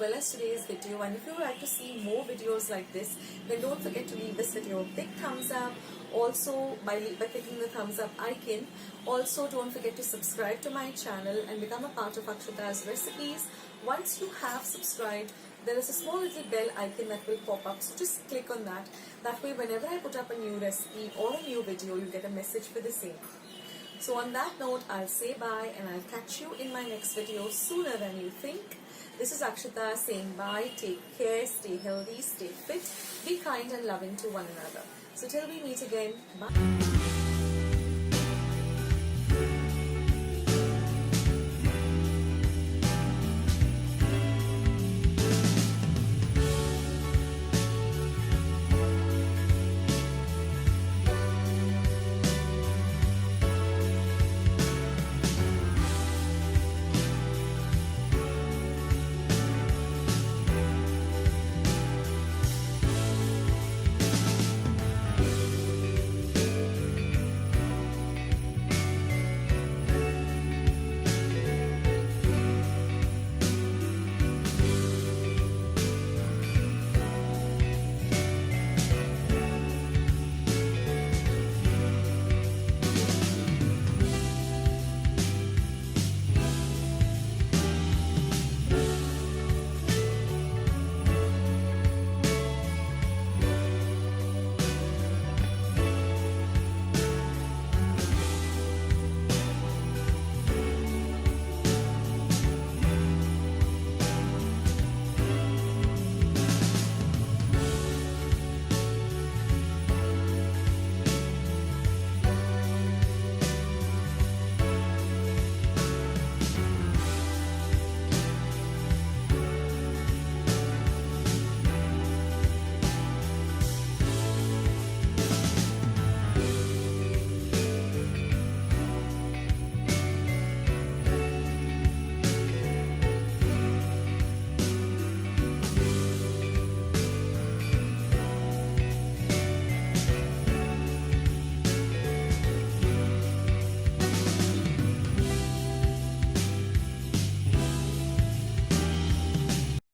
well as today's video, and if you would like to see more videos like this, then don't forget to leave this video a big thumbs up. Also by clicking the thumbs up icon. Also don't forget to subscribe to my channel and become a part of Akshata's recipes. Once you have subscribed, there is a small little bell icon that will pop up, so just click on that. That way whenever I put up a new recipe or a new video, you get a message for the same. So on that note, I'll say bye and I'll catch you in my next video sooner than you think. This is Akshata saying bye, take care, stay healthy, stay fit, be kind and loving to one another. So till we meet again, bye.